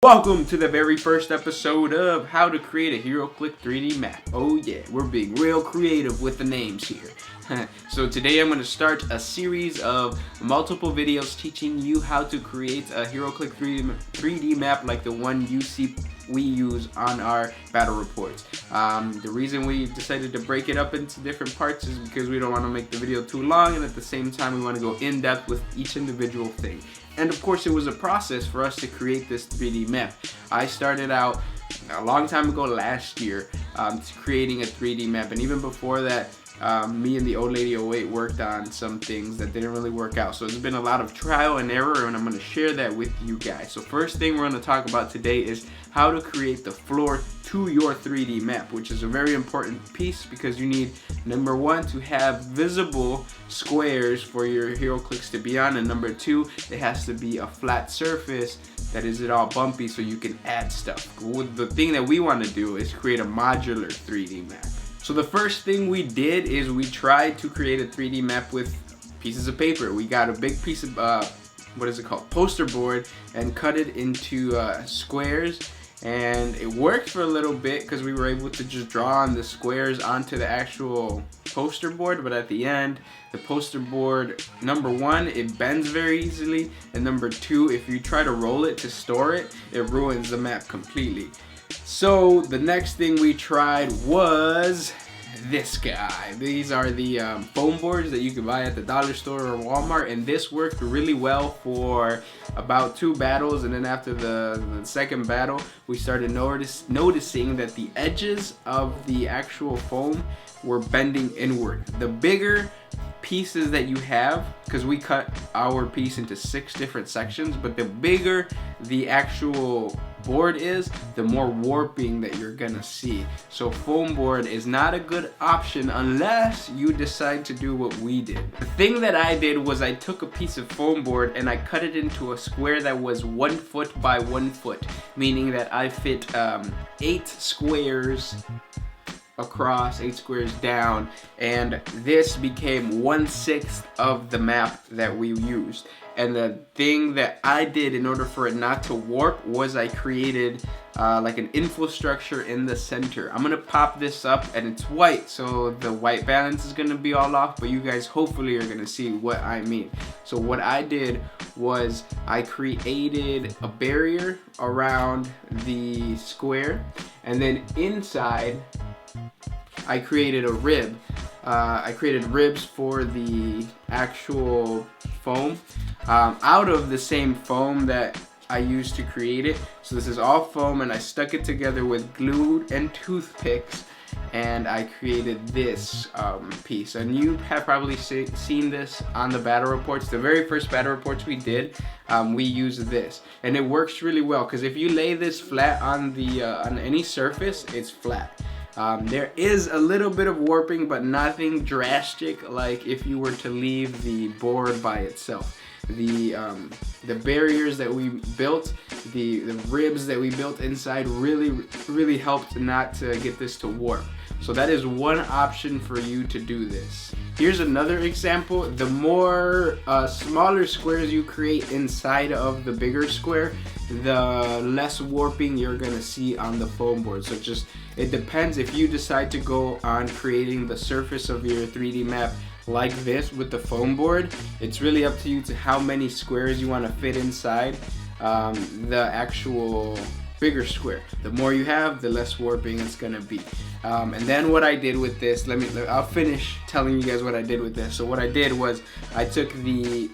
Welcome to the very first episode of how to create a Heroclix 3D map. Oh yeah, we're being real creative with the names here. So today I'm going to start a series of multiple videos teaching you how to create a Heroclix 3D map like the one you see we use on our battle reports. The reason we decided to break it up into different parts is because we don't want to make the video too long, and at the same time we want to go in depth with each individual thing. And of course it was a process for us to create this 3D map. I started out a long time ago last year creating a 3D map, and even before that me and the old lady 08 worked on some things that didn't really work out. So there's been a lot of trial and error, and I'm going to share that with you guys. So first thing we're going to talk about today is how to create the floor to your 3D map, which is a very important piece because you need, number one, to have visible squares for your Heroclix to be on, and number two, it has to be a flat surface that isn't all bumpy so you can add stuff. The thing that we want to do is create a modular 3D map. So the first thing we did is we tried to create a 3D map with pieces of paper. We got a big piece of, poster board, and cut it into squares. And it worked for a little bit because we were able to just draw on the squares onto the actual poster board, but at the end, the poster board, number one, it bends very easily, and number two, if you try to roll it to store it, it ruins the map completely. So the next thing we tried was this guy. These are the foam boards that you can buy at the dollar store or Walmart, and this worked really well for about 2 battles, and then after the second battle we started noticing that the edges of the actual foam were bending inward. The bigger pieces that you have, because we cut our piece into 6 different sections, but the bigger the actual board is, the more warping that you're gonna see. So foam board is not a good option unless you decide to do what we did. The thing that I did was I took a piece of foam board and I cut it into a square that was 1 foot by 1 foot, meaning that I fit 8 squares across, 8 squares down, and this became 1/6 of the map that we used. And the thing that I did in order for it not to warp was I created like an infrastructure in the center. I'm gonna pop this up, and it's white, so the white balance is gonna be all off, but you guys hopefully are gonna see what I mean. So what I did was I created a barrier around the square, and then inside I created a rib. I created ribs for the actual foam out of the same foam that I used to create it. So this is all foam, and I stuck it together with glue and toothpicks, and I created this piece. And you have probably seen this on the battle reports. The very first battle reports we did, we used this, and it works really well because if you lay this flat on the on any surface, it's flat. There is a little bit of warping, but nothing drastic like if you were to leave the board by itself. The barriers that we built, the ribs that we built inside really helped not to get this to warp. So that is one option for you to do this. Here's another example. The more smaller squares you create inside of the bigger square, the less warping you're gonna see on the foam board. So it depends. If you decide to go on creating the surface of your 3D map like this with the foam board, it's really up to you to how many squares you want to fit inside the actual bigger square. The more you have, the less warping it's gonna be. And then what I did with this, I'll finish telling you guys what I did with this. So what I did was I took the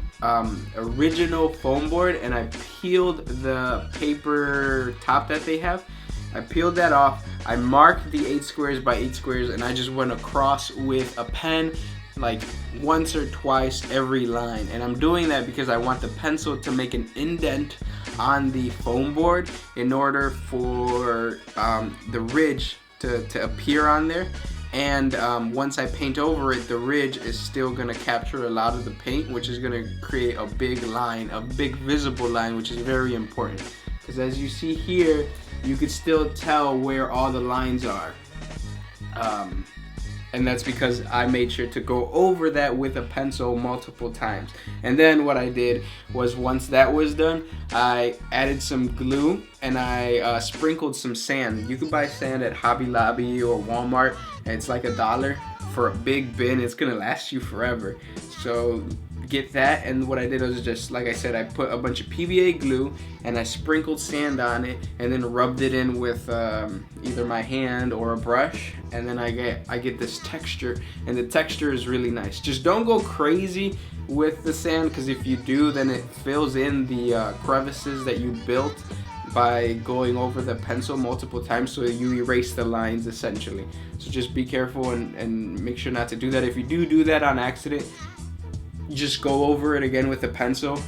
original foam board and I peeled the paper top that they have. I peeled that off. I marked the 8 squares by 8 squares, and I just went across with a pen like once or twice every line. And I'm doing that because I want the pencil to make an indent on the foam board in order for the ridge to appear on there. And once I paint over it, the ridge is still gonna capture a lot of the paint, which is gonna create a big line, a big visible line, which is very important. Because as you see here, you can still tell where all the lines are. and that's because I made sure to go over that with a pencil multiple times. And then what I did was, once that was done, I added some glue and I sprinkled some sand. You can buy sand at Hobby Lobby or Walmart, and it's like $1 for a big bin. It's gonna last you forever. So get that. And what I did was, just like I said, I put a bunch of PVA glue and I sprinkled sand on it and then rubbed it in with either my hand or a brush, and then I get this texture, and the texture is really nice. Just don't go crazy with the sand, because if you do, then it fills in the crevices that you built by going over the pencil multiple times, so you erase the lines essentially. So just be careful and make sure not to do that. If you do that on accident, just go over it again with a pencil,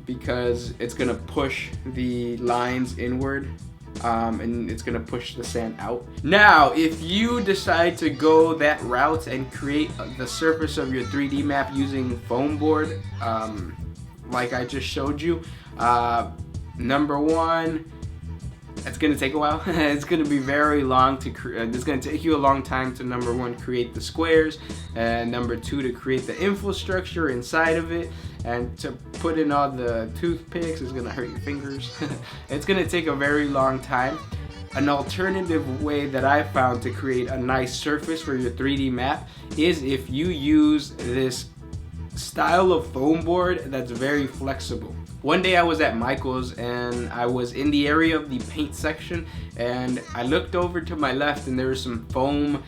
because it's gonna push the lines inward, and it's gonna push the sand out. Now, if you decide to go that route and create the surface of your 3D map using foam board, like I just showed you, number one, it's gonna take a while. It's gonna be very long to it's gonna take you a long time to, number one, create the squares, and number two, to create the infrastructure inside of it, and to put in all the toothpicks is gonna hurt your fingers. It's gonna take a very long time. An alternative way that I found to create a nice surface for your 3D map is if you use this style of foam board that's very flexible. One day I was at Michael's and I was in the area of the paint section, and I looked over to my left and there was some foam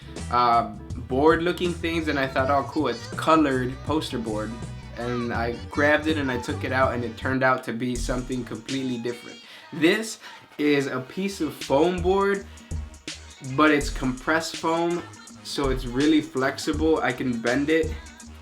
board looking things, and I thought, oh cool, it's colored poster board. And I grabbed it and I took it out, and it turned out to be something completely different. This is a piece of foam board, but it's compressed foam, so it's really flexible. I can bend it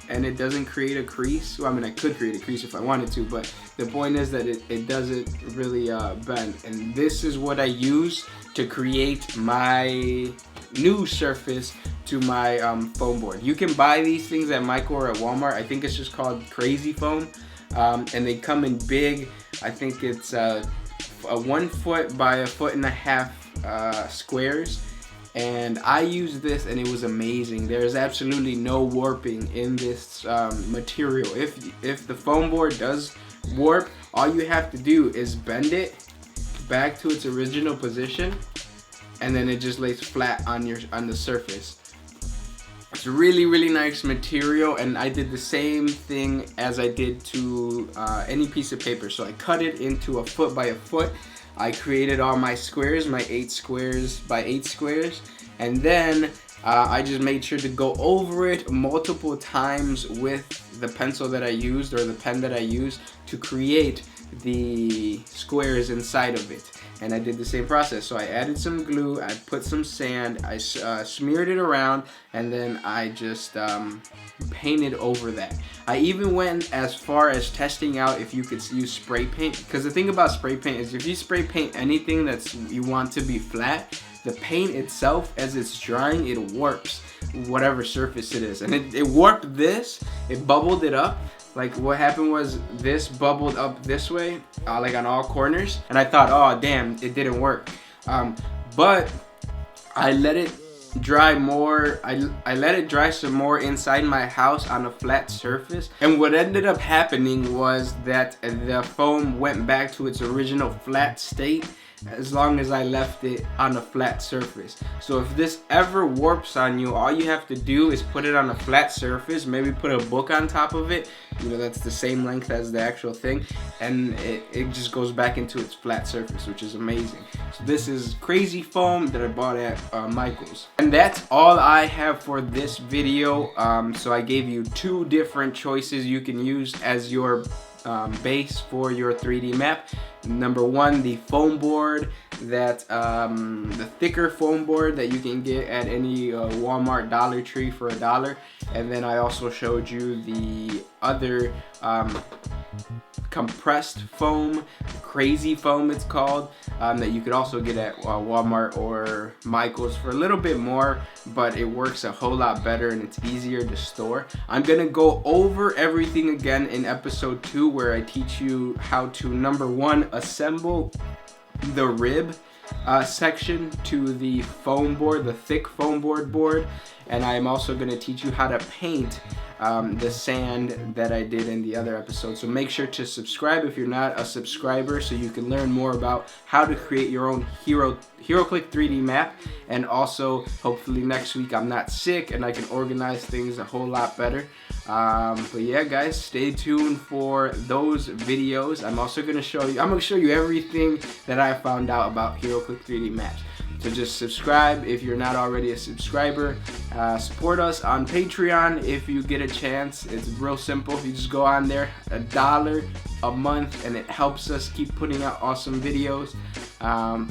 and it doesn't create a crease. Well, I mean, I could create a crease if I wanted to, but the point is that it doesn't really bend. And this is what I use to create my new surface to my foam board. You can buy these things at Michael or at Walmart. I think it's just called Crazy Foam, and they come in big. I think it's a 1 foot by 1.5 foot squares. And I used this and it was amazing. There's absolutely no warping in this material. If the foam board does warp, all you have to do is bend it back to its original position, and then it just lays flat on the surface. It's really, really nice material, and I did the same thing as I did to any piece of paper. So I cut it into a 1 foot by 1 foot. I created all my squares, my 8 squares by 8 squares, and then I just made sure to go over it multiple times with the pencil that I used, or the pen that I used, to create the squares inside of it. And I did the same process. So I added some glue, I put some sand, I smeared it around, and then I just painted over that. I even went as far as testing out if you could use spray paint, because the thing about spray paint is if you spray paint anything that's you want to be flat, the paint itself, as it's drying, it warps whatever surface it is. And it warped this, it bubbled it up. Like what happened was this bubbled up this way, like on all corners, and I thought, oh damn, it didn't work. But I let it dry more. I let it dry some more inside my house on a flat surface, and what ended up happening was that the foam went back to its original flat state as long as I left it on a flat surface. So if this ever warps on you, all you have to do is put it on a flat surface, maybe put a book on top of it, you know, that's the same length as the actual thing, and it just goes back into its flat surface, which is amazing. So this is Crazy Foam that I bought at Michael's. And that's all I have for this video. So I gave you 2 different choices you can use as your base for your 3D map. Number one, the foam board, that the thicker foam board that you can get at any Walmart, Dollar Tree for $1. And then I also showed you the other compressed foam, Crazy Foam it's called, that you could also get at Walmart or Michael's for a little bit more, but it works a whole lot better and it's easier to store. I'm gonna go over everything again in episode 2, where I teach you how to, number one, assemble the rib section to the foam board, the thick foam board, and I'm also going to teach you how to paint the sand that I did in the other episode. So make sure to subscribe if you're not a subscriber, so you can learn more about how to create your own Heroclix 3D map. And also, hopefully next week I'm not sick and I can organize things a whole lot better. But yeah, guys, stay tuned for those videos. I'm also going to show you everything that I found out about Heroclix 3D maps. So just subscribe if you're not already a subscriber. Support us on Patreon if you get a chance. It's real simple. You just go on there, $1 a month, and it helps us keep putting out awesome videos.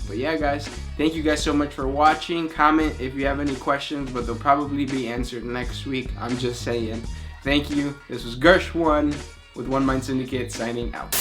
But yeah, guys, thank you guys so much for watching. Comment if you have any questions, but they'll probably be answered next week. I'm just saying. Thank you. This was Gursh1 with One Mind Syndicate signing out.